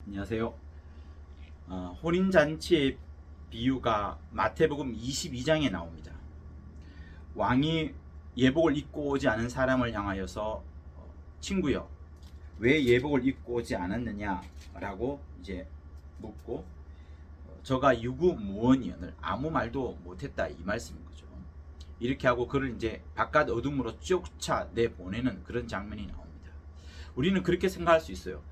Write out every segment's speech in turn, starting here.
안녕하세요. 혼인잔치의 비유가 마태복음 22장에 나옵니다. 왕이 예복을 입고 오지 않은 사람을 향하여서 친구여, 왜 예복을 입고 오지 않았느냐라고 이제 묻고 저가 유구무원이언을 아무 말도 못했다 이 말씀인 거죠. 이렇게 하고 그를 이제 바깥 어둠으로 쫓아내 보내는 그런 장면이 나옵니다. 우리는 그렇게 생각할 수 있어요.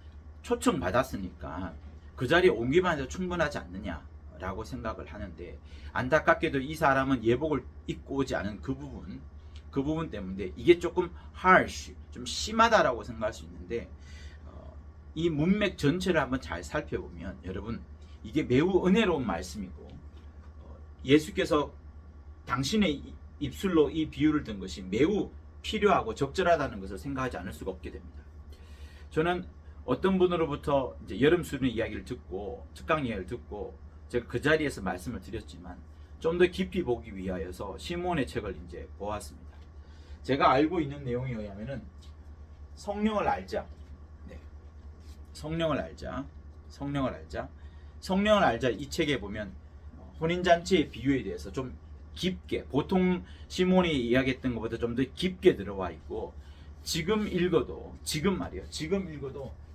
초청 받았으니까 그 자리에 오기만 해도 충분하지 않느냐라고 생각을 하는데, 안타깝게도 이 사람은 예복을 입고 오지 않은 그 부분 때문에 이게 조금 harsh, 좀 심하다라고 생각할 수 있는데, 이 문맥 전체를 한번 잘 살펴보면 여러분, 이게 매우 은혜로운 말씀이고, 예수께서 당신의 입술로 이 비유를 든 것이 매우 필요하고 적절하다는 것을 생각하지 않을 수가 없게 됩니다. 저는 어떤 분으로부터 이제 여름 수련 이야기를 듣고, 특강 이야기를 듣고, 제가 그 자리에서 말씀을 드렸지만 좀 더 깊이 보기 위하여서 시몬의 책을 이제 보았습니다. 제가 알고 있는 내용에 의하면은 성령을 알자. 네. 성령을 알자. 이 책에 보면 혼인잔치의 비유에 대해서 좀 깊게, 보통 시몬이 이야기했던 것보다 좀 더 깊게 들어와 있고, 지금 읽어도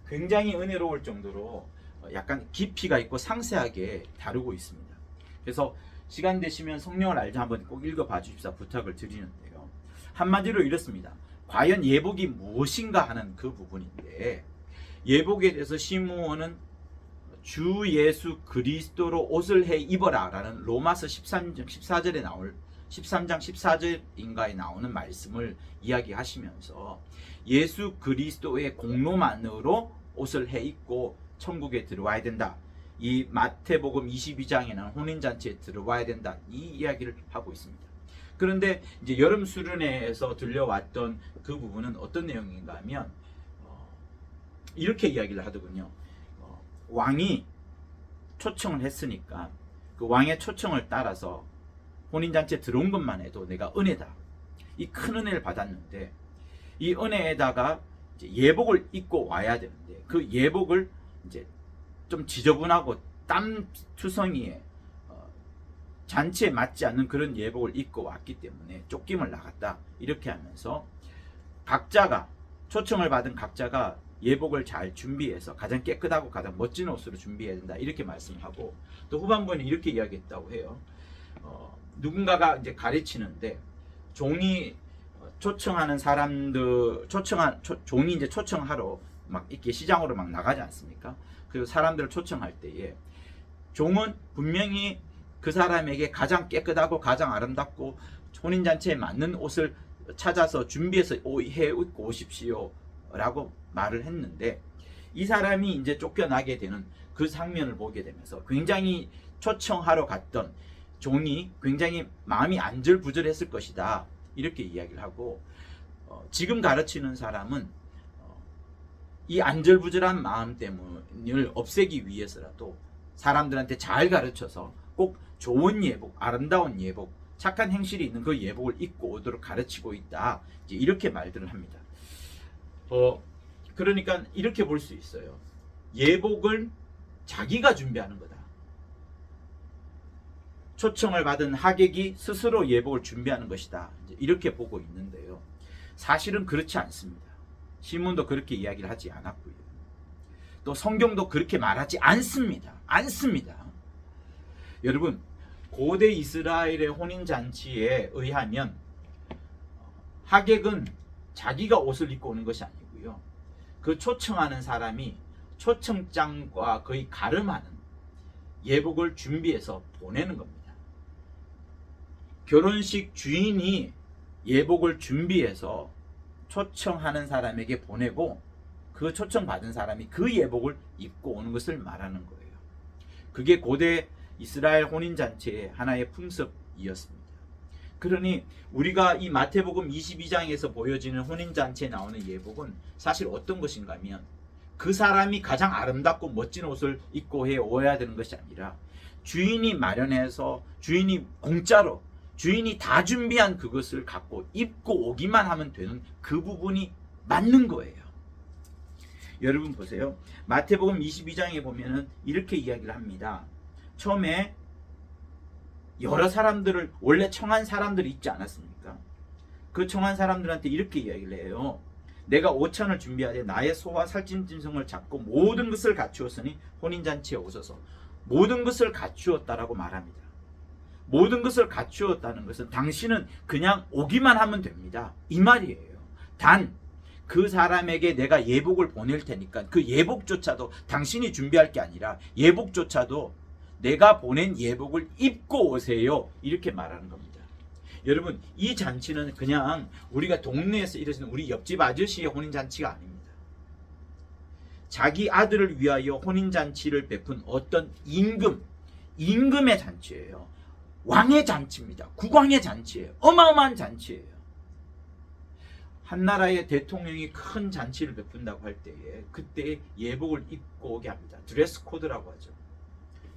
굉장히 은혜로울 정도로 약간 깊이가 있고 상세하게 다루고 있습니다. 그래서 시간 되시면 성령을 알자 한번 꼭 읽어봐 주십사 부탁을 드리는데요. 한마디로 이렇습니다. 과연 예복이 무엇인가 하는 그 부분인데, 예복에 대해서 시므온은 주 예수 그리스도로 옷을 해 입어라 라는 로마서 13장 14절인가에 나오는 말씀을 이야기하시면서 예수 그리스도의 공로만으로 옷을 해 입고 천국에 들어와야 된다, 이 마태복음 22장에는 혼인잔치에 들어와야 된다, 이 이야기를 하고 있습니다. 그런데 이제 여름 수련회에서 들려왔던 그 부분은 어떤 내용인가 하면 이렇게 이야기를 하더군요. 왕이 초청을 했으니까 그 왕의 초청을 따라서 혼인잔치에 들어온 것만 해도 내가 은혜다, 이 큰 은혜를 받았는데, 이 은혜에다가 이제 예복을 입고 와야 되는데, 그 예복을 이제 좀 지저분하고 땀투성이에 잔치에 맞지 않는 그런 예복을 입고 왔기 때문에 쫓김을 나갔다, 이렇게 하면서 초청을 받은 각자가 예복을 잘 준비해서 가장 깨끗하고 가장 멋진 옷으로 준비해야 된다, 이렇게 말씀하고, 또 후반부에는 이렇게 이야기했다고 해요. 누군가가 이제 가르치는데 종이 초청하는 사람들, 종이 이제 초청하러 막 이렇게 시장으로 막 나가지 않습니까? 그 사람들을 초청할 때에 종은 분명히 그 사람에게 가장 깨끗하고 가장 아름답고 혼인잔치에 맞는 옷을 찾아서 준비해서 해 입고 오십시오 라고 말을 했는데, 이 사람이 이제 쫓겨나게 되는 그 장면을 보게 되면서 굉장히 초청하러 갔던 종이 굉장히 마음이 안절부절했을 것이다, 이렇게 이야기를 하고, 지금 가르치는 사람은 이 안절부절한 마음 때문을 없애기 위해서라도 사람들한테 잘 가르쳐서 꼭 좋은 예복, 아름다운 예복, 착한 행실이 있는 그 예복을 입고 오도록 가르치고 있다, 이제 이렇게 말들을 합니다. 그러니까 이렇게 볼 수 있어요. 예복을 자기가 준비하는 거다. 초청을 받은 하객이 스스로 예복을 준비하는 것이다, 이렇게 보고 있는데요. 사실은 그렇지 않습니다. 시몬도 그렇게 이야기를 하지 않았고요. 또 성경도 그렇게 말하지 않습니다. 여러분, 고대 이스라엘의 혼인잔치에 의하면 하객은 자기가 옷을 입고 오는 것이 아니고요, 그 초청하는 사람이 초청장과 거의 가름하는 예복을 준비해서 보내는 겁니다. 결혼식 주인이 예복을 준비해서 초청하는 사람에게 보내고, 그 초청받은 사람이 그 예복을 입고 오는 것을 말하는 거예요. 그게 고대 이스라엘 혼인잔치의 하나의 풍습이었습니다. 그러니 우리가 이 마태복음 22장에서 보여지는 혼인잔치에 나오는 예복은 사실 어떤 것인가 하면, 그 사람이 가장 아름답고 멋진 옷을 입고 해 오야 되는 것이 아니라 주인이 마련해서, 주인이 공짜로, 주인이 다 준비한 그것을 갖고 입고 오기만 하면 되는 그 부분이 맞는 거예요. 여러분 보세요. 마태복음 22장에 보면은 이렇게 이야기를 합니다. 처음에 여러 사람들을, 원래 청한 사람들이 있지 않았습니까? 그 청한 사람들한테 이렇게 이야기를 해요. 내가 5천을 준비하되 나의 소와 살찐 짐승을 잡고 모든 것을 갖추었으니 혼인잔치에 오소서. 모든 것을 갖추었다라고 말합니다. 모든 것을 갖추었다는 것은 당신은 그냥 오기만 하면 됩니다, 이 말이에요. 단 그 사람에게 내가 예복을 보낼 테니까 그 예복조차도 당신이 준비할 게 아니라 예복조차도 내가 보낸 예복을 입고 오세요, 이렇게 말하는 겁니다. 여러분, 이 잔치는 그냥 우리가 동네에서 이루어지는 우리 옆집 아저씨의 혼인잔치가 아닙니다. 자기 아들을 위하여 혼인잔치를 베푼 어떤 임금의 잔치예요. 왕의 잔치입니다. 국왕의 잔치예요. 어마어마한 잔치예요. 한 나라의 대통령이 큰 잔치를 베푼다고 할 때에 그때 예복을 입고 오게 합니다. 드레스 코드라고 하죠.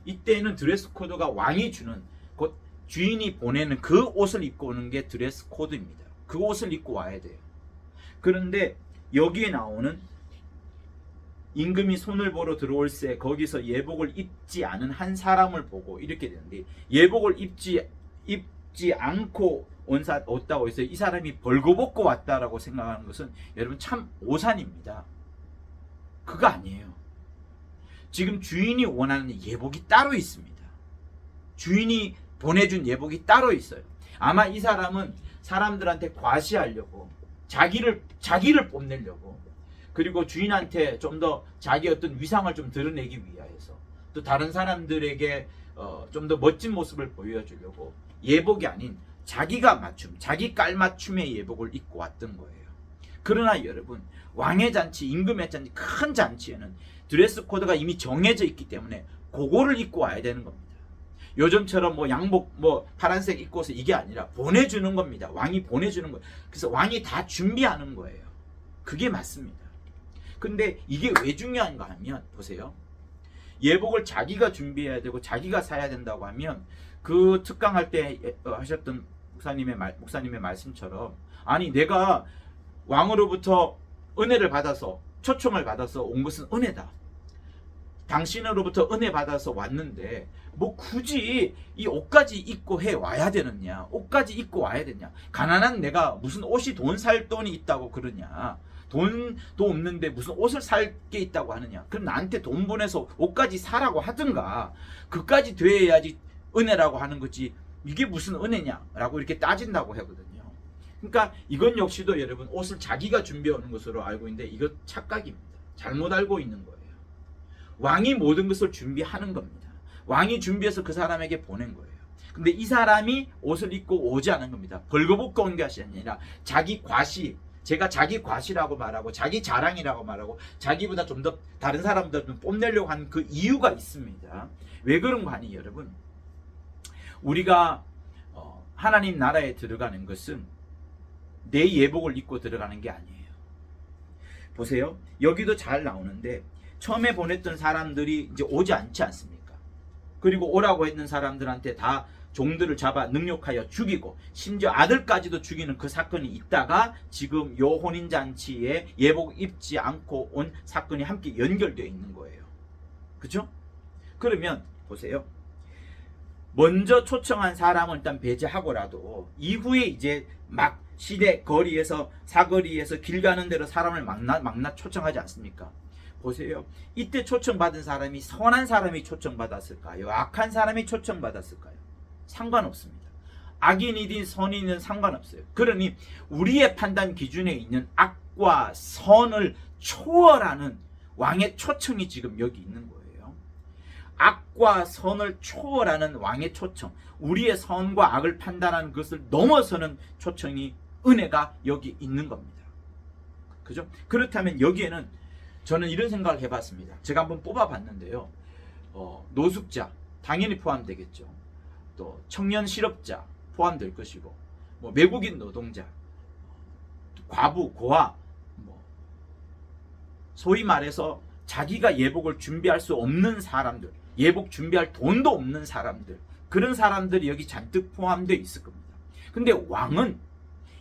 이때는 드레스 코드가 왕이 주는, 곧 주인이 보내는 그 옷을 입고 오는 게 드레스 코드입니다. 그 옷을 입고 와야 돼요. 그런데 여기에 나오는 임금이 손을 보러 들어올새 거기서 예복을 입지 않은 한 사람을 보고 이렇게 되는데, 예복을 입지 않고 왔다고 해서 이 사람이 벌거벗고 왔다라고 생각하는 것은 여러분 참 오산입니다. 그거 아니에요. 지금 주인이 원하는 예복이 따로 있습니다. 주인이 보내준 예복이 따로 있어요. 아마 이 사람은 사람들한테 과시하려고, 자기를 뽐내려고, 그리고 주인한테 좀 더 자기 어떤 위상을 좀 드러내기 위하여서, 또 다른 사람들에게 좀 더 멋진 모습을 보여주려고 예복이 아닌 자기가 맞춤, 자기 깔맞춤의 예복을 입고 왔던 거예요. 그러나 여러분, 왕의 잔치, 임금의 잔치, 큰 잔치에는 드레스 코드가 이미 정해져 있기 때문에 그거를 입고 와야 되는 겁니다. 요즘처럼 뭐 양복 뭐 파란색 입고서 이게 아니라 보내주는 겁니다. 왕이 보내주는 거예요. 그래서 왕이 다 준비하는 거예요. 그게 맞습니다. 근데 이게 왜 중요한가 하면, 보세요. 예복을 자기가 준비해야 되고 자기가 사야 된다고 하면, 그 특강할 때 하셨던 목사님의 말씀처럼, 아니 내가 왕으로부터 은혜를 받아서, 초청을 받아서 온 것은 은혜다, 당신으로부터 은혜 받아서 왔는데 뭐 굳이 이 옷까지 입고 해 와야 되느냐, 옷까지 입고 와야 되냐, 가난한 내가 무슨 옷이 돈 살 돈이 있다고 그러냐, 돈도 없는데 무슨 옷을 살 게 있다고 하느냐, 그럼 나한테 돈 보내서 옷까지 사라고 하든가, 그까지 돼야지 은혜라고 하는 거지, 이게 무슨 은혜냐라고 이렇게 따진다고 하거든요. 그러니까 이건 역시도 여러분 옷을 자기가 준비해 오는 것으로 알고 있는데 이거 착각입니다. 잘못 알고 있는 거예요. 왕이 모든 것을 준비하는 겁니다. 왕이 준비해서 그 사람에게 보낸 거예요. 근데 이 사람이 옷을 입고 오지 않은 겁니다. 벌거벗고 온 것이 아니라 자기 과시, 제가 자기 과시라고 말하고 자기 자랑이라고 말하고 자기보다 좀 더 다른 사람보다 좀 뽐내려고 하는 그 이유가 있습니다. 왜 그런가 하니 여러분, 우리가 하나님 나라에 들어가는 것은 내 예복을 입고 들어가는 게 아니에요. 보세요. 여기도 잘 나오는데 처음에 보냈던 사람들이 이제 오지 않지 않습니까? 그리고 오라고 했는 사람들한테 다 종들을 잡아 능욕하여 죽이고 심지어 아들까지도 죽이는 그 사건이 있다가 지금 요 혼인잔치에 예복 입지 않고 온 사건이 함께 연결되어 있는 거예요. 그렇죠? 그러면 보세요. 먼저 초청한 사람을 일단 배제하고라도 이후에 이제 막 시내 거리에서, 사거리에서 길 가는 대로 사람을 막나 초청하지 않습니까? 보세요. 이때 초청받은 사람이 선한 사람이 초청받았을까요? 악한 사람이 초청받았을까요? 상관없습니다. 악인이든 선인은 상관없어요. 그러니 우리의 판단 기준에 있는 악과 선을 초월하는 왕의 초청이 지금 여기 있는 거예요. 악과 선을 초월하는 왕의 초청, 우리의 선과 악을 판단하는 것을 넘어서는 초청이, 은혜가 여기 있는 겁니다. 그죠? 그렇다면 여기에는 저는 이런 생각을 해봤습니다. 제가 한번 뽑아봤는데요. 노숙자 당연히 포함되겠죠. 또 청년 실업자 포함될 것이고, 뭐 외국인 노동자, 과부, 고아, 뭐 소위 말해서 자기가 예복을 준비할 수 없는 사람들, 예복 준비할 돈도 없는 사람들, 그런 사람들이 여기 잔뜩 포함되어 있을 겁니다. 근데 왕은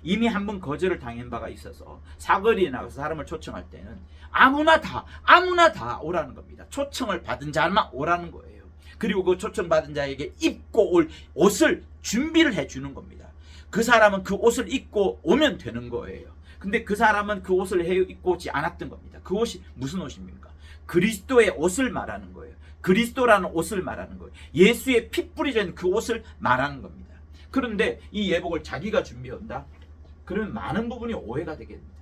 이미 한번 거절을 당한 바가 있어서 사거리에 나가서 사람을 초청할 때는 아무나 다 오라는 겁니다. 초청을 받은 자만 오라는 거예요. 그리고 그 초청받은 자에게 입고 올 옷을 준비를 해주는 겁니다. 그 사람은 그 옷을 입고 오면 되는 거예요. 근데 그 사람은 그 옷을 입고 오지 않았던 겁니다. 그 옷이 무슨 옷입니까? 그리스도의 옷을 말하는 거예요. 그리스도라는 옷을 말하는 거예요. 예수의 피 뿌리진 그 옷을 말하는 겁니다. 그런데 이 예복을 자기가 준비한다? 그러면 많은 부분이 오해가 되게 됩니다.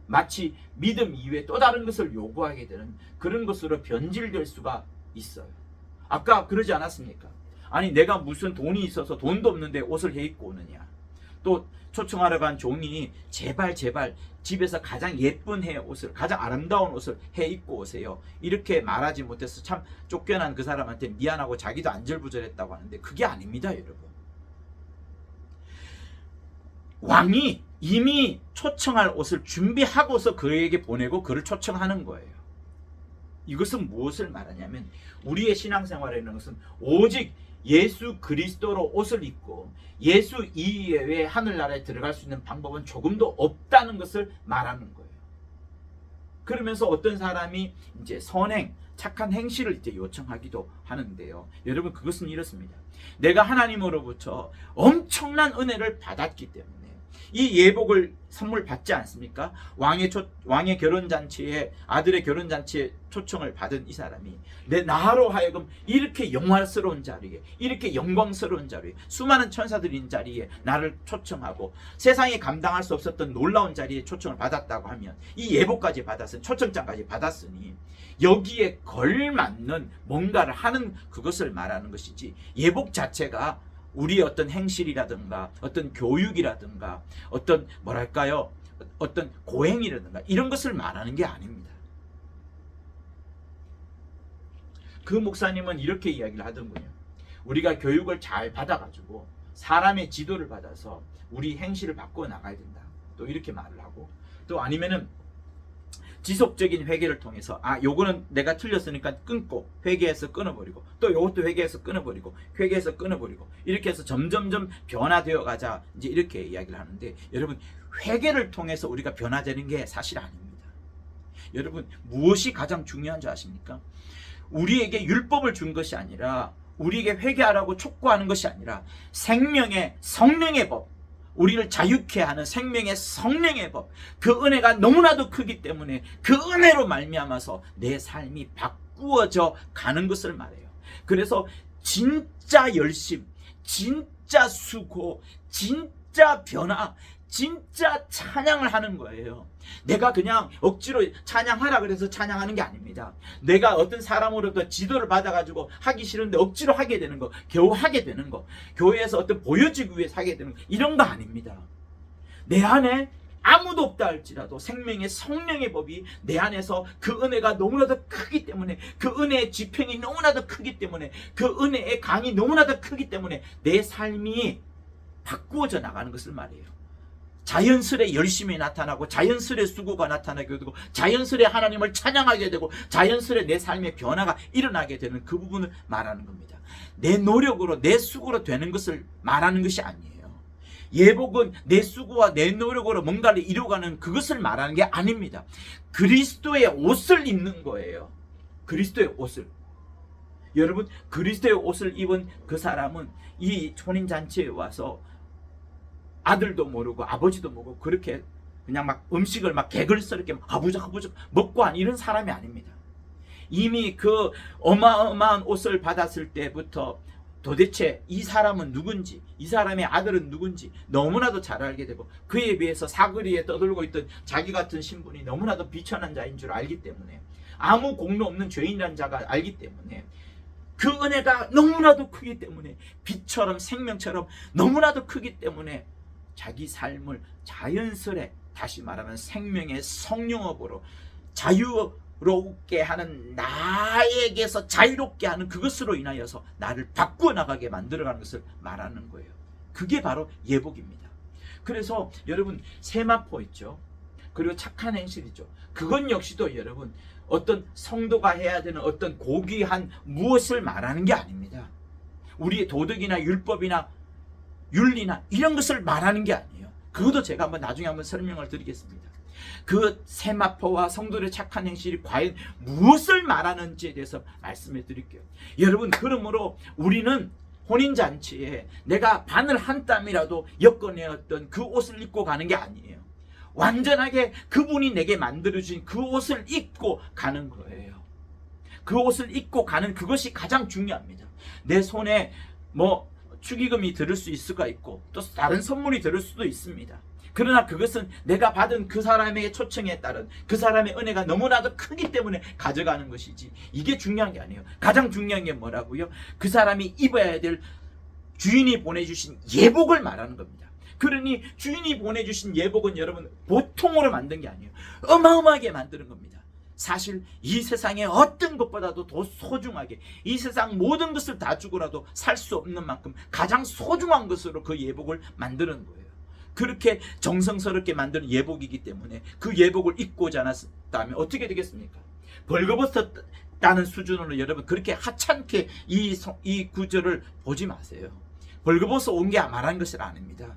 마치 믿음 이외에 또 다른 것을 요구하게 되는 그런 것으로 변질될 수가 있어요. 아까 그러지 않았습니까? 아니 내가 무슨 돈이 있어서 돈도 없는데 옷을 해 입고 오느냐. 또 초청하러 간 종이 제발 집에서 가장 예쁜 옷을, 가장 아름다운 옷을 해 입고 오세요. 이렇게 말하지 못해서 참 쫓겨난 그 사람한테 미안하고 자기도 안절부절했다고 하는데 그게 아닙니다, 여러분. 왕이 이미 초청할 옷을 준비하고서 그에게 보내고 그를 초청하는 거예요. 이것은 무엇을 말하냐면 우리의 신앙생활이라는 것은 오직 예수 그리스도로 옷을 입고 예수 이외에 하늘나라에 들어갈 수 있는 방법은 조금도 없다는 것을 말하는 거예요. 그러면서 어떤 사람이 이제 선행, 착한 행실을 이제 요청하기도 하는데요. 여러분 그것은 이렇습니다. 내가 하나님으로부터 엄청난 은혜를 받았기 때문에 이 예복을 선물 받지 않습니까? 왕의 결혼잔치에, 아들의 결혼잔치에 초청을 받은 이 사람이 나로 하여금 이렇게 영화스러운 자리에, 이렇게 영광스러운 자리에, 수많은 천사들이 있는 자리에 나를 초청하고 세상에 감당할 수 없었던 놀라운 자리에 초청을 받았다고 하면 이 예복까지 받았으니, 초청장까지 받았으니 여기에 걸맞는 뭔가를 하는 그것을 말하는 것이지, 예복 자체가 우리의 어떤 행실이라든가 어떤 교육이라든가 어떤 뭐랄까요, 어떤 고행이라든가 이런 것을 말하는 게 아닙니다. 그 목사님은 이렇게 이야기를 하더군요. 우리가 교육을 잘 받아가지고 사람의 지도를 받아서 우리 행실을 바꿔 나가야 된다. 또 이렇게 말을 하고, 또 아니면은 지속적인 회개를 통해서 요거는 내가 틀렸으니까 끊고 회개해서 끊어버리고, 또 요것도 회개해서 끊어버리고, 회개해서 끊어버리고, 이렇게 해서 점점점 변화되어 가자, 이제 이렇게 이야기를 하는데, 여러분 회개를 통해서 우리가 변화되는 게 사실 아닙니다. 여러분 무엇이 가장 중요한 줄 아십니까? 우리에게 율법을 준 것이 아니라, 우리에게 회개하라고 촉구하는 것이 아니라 생명의 성령의 법, 우리를 자유케 하는 생명의 성령의 법, 그 은혜가 너무나도 크기 때문에 그 은혜로 말미암아서 내 삶이 바꾸어져 가는 것을 말해요. 그래서 진짜 열심, 진짜 수고, 진짜 변화, 진짜 찬양을 하는 거예요. 내가 그냥 억지로 찬양하라 그래서 찬양하는 게 아닙니다. 내가 어떤 사람으로부터 지도를 받아가지고 하기 싫은데 억지로 하게 되는 거, 겨우 하게 되는 거, 교회에서 어떤 보여지기 위해서 하게 되는 거, 이런 거 아닙니다. 내 안에 아무도 없다 할지라도 생명의 성령의 법이 내 안에서 그 은혜가 너무나도 크기 때문에, 그 은혜의 지평이 너무나도 크기 때문에, 그 은혜의 강이 너무나도 크기 때문에 내 삶이 바꾸어져 나가는 것을 말해요. 자연스레 열심히 나타나고, 자연스레 수고가 나타나게 되고, 자연스레 하나님을 찬양하게 되고, 자연스레 내 삶의 변화가 일어나게 되는 그 부분을 말하는 겁니다. 내 노력으로, 내 수고로 되는 것을 말하는 것이 아니에요. 예복은 내 수고와 내 노력으로 뭔가를 이루어가는 그것을 말하는 게 아닙니다. 그리스도의 옷을 입는 거예요. 그리스도의 옷을. 여러분 그리스도의 옷을 입은 그 사람은 이 혼인잔치에 와서 아들도 모르고 아버지도 모르고 그렇게 그냥 막 음식을 막 개걸스럽게 하부작 먹고 한 이런 사람이 아닙니다. 이미 그 어마어마한 옷을 받았을 때부터 도대체 이 사람은 누군지, 이 사람의 아들은 누군지 너무나도 잘 알게 되고, 그에 비해서 사거리에 떠돌고 있던 자기 같은 신분이 너무나도 비천한 자인 줄 알기 때문에, 아무 공로 없는 죄인이라는 자가 알기 때문에, 그 은혜가 너무나도 크기 때문에, 빛처럼 생명처럼 너무나도 크기 때문에 자기 삶을 자연스레, 다시 말하면 생명의 성령업으로 자유롭게 하는, 나에게서 자유롭게 하는 그것으로 인하여서 나를 바꾸어 나가게 만들어가는 것을 말하는 거예요. 그게 바로 예복입니다. 그래서 여러분 세마포 있죠. 그리고 착한 행실이죠. 그건 역시도 여러분 어떤 성도가 해야 되는 어떤 고귀한 무엇을 말하는 게 아닙니다. 우리의 도덕이나 율법이나 윤리나 이런 것을 말하는 게 아니에요. 그것도 제가 나중에 한번 설명을 드리겠습니다. 그 세마포와 성도의 착한 행실이 과연 무엇을 말하는지에 대해서 말씀해 드릴게요. 여러분, 그러므로 우리는 혼인잔치에 내가 바늘 한 땀이라도 엮어내었던 그 옷을 입고 가는 게 아니에요. 완전하게 그분이 내게 만들어주신 그 옷을 입고 가는 거예요. 그 옷을 입고 가는 그것이 가장 중요합니다. 내 손에 축의금이 들을 수 있을 수가 있고 또 다른 선물이 들을 수도 있습니다. 그러나 그것은 내가 받은 그 사람의 초청에 따른 그 사람의 은혜가 너무나도 크기 때문에 가져가는 것이지, 이게 중요한 게 아니에요. 가장 중요한 게 뭐라고요? 그 사람이 입어야 될 주인이 보내주신 예복을 말하는 겁니다. 그러니 주인이 보내주신 예복은 여러분 보통으로 만든 게 아니에요. 어마어마하게 만드는 겁니다. 사실 이 세상에 어떤 것보다도 더 소중하게, 이 세상 모든 것을 다 주고라도 살 수 없는 만큼 가장 소중한 것으로 그 예복을 만드는 거예요. 그렇게 정성스럽게 만든 예복이기 때문에 그 예복을 입고자 않았다면 어떻게 되겠습니까? 벌거벗었다는 수준으로 여러분 그렇게 하찮게 이 구절을 보지 마세요. 벌거벗어 온 게 말하는 것을 아닙니다.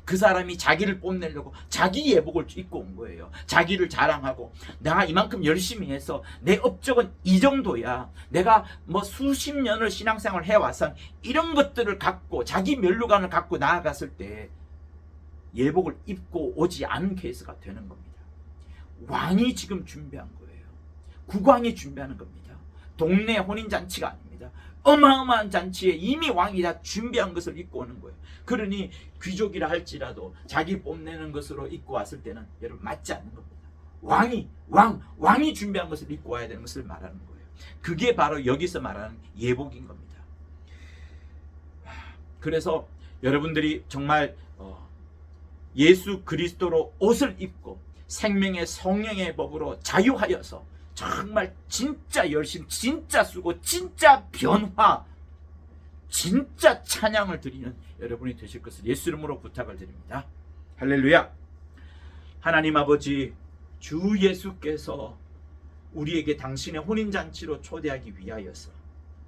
그 사람이 자기를 뽐내려고 자기 예복을 입고 온 거예요. 자기를 자랑하고 내가 이만큼 열심히 해서 내 업적은 이 정도야, 내가 수십 년을 신앙생활을 해와서 이런 것들을 갖고 자기 면류관을 갖고 나아갔을 때 예복을 입고 오지 않은 케이스가 되는 겁니다. 왕이 지금 준비한 거예요. 국왕이 준비하는 겁니다. 동네 혼인잔치가 아닙니다. 어마어마한 잔치에 이미 왕이 다 준비한 것을 입고 오는 거예요. 그러니 귀족이라 할지라도 자기 뽐내는 것으로 입고 왔을 때는 여러분 맞지 않는 겁니다. 왕이 준비한 것을 입고 와야 되는 것을 말하는 거예요. 그게 바로 여기서 말하는 예복인 겁니다. 그래서 여러분들이 정말 예수 그리스도로 옷을 입고 생명의 성령의 법으로 자유하여서 정말 진짜 열심, 진짜 쓰고 진짜 변화, 진짜 찬양을 드리는 여러분이 되실 것을 예수 이름으로 부탁을 드립니다. 할렐루야. 하나님 아버지, 주 예수께서 우리에게 당신의 혼인잔치로 초대하기 위하여서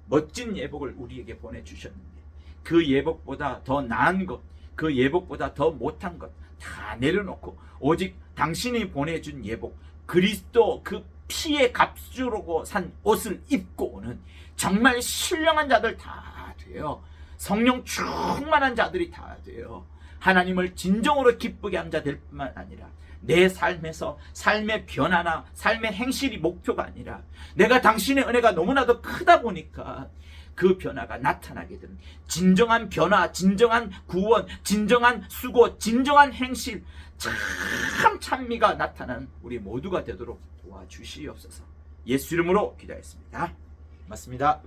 멋진 예복을 우리에게 보내주셨는데 그 예복보다 더 나은 것, 그 예복보다 더 못한 것 다 내려놓고 오직 당신이 보내준 예복, 그리스도 그 피의 값주고 산 옷을 입고 오는 정말 신령한 자들 다 돼요. 성령 충만한 자들이 다 돼요. 하나님을 진정으로 기쁘게 한 자 될 뿐만 아니라 내 삶에서 삶의 변화나 삶의 행실이 목표가 아니라 내가 당신의 은혜가 너무나도 크다 보니까 그 변화가 나타나게 되는 진정한 변화, 진정한 구원, 진정한 수고, 진정한 행실, 참 찬미가 나타나는 우리 모두가 되도록 도와주시옵소서. 예수 이름으로 기도했습니다. 맞습니다.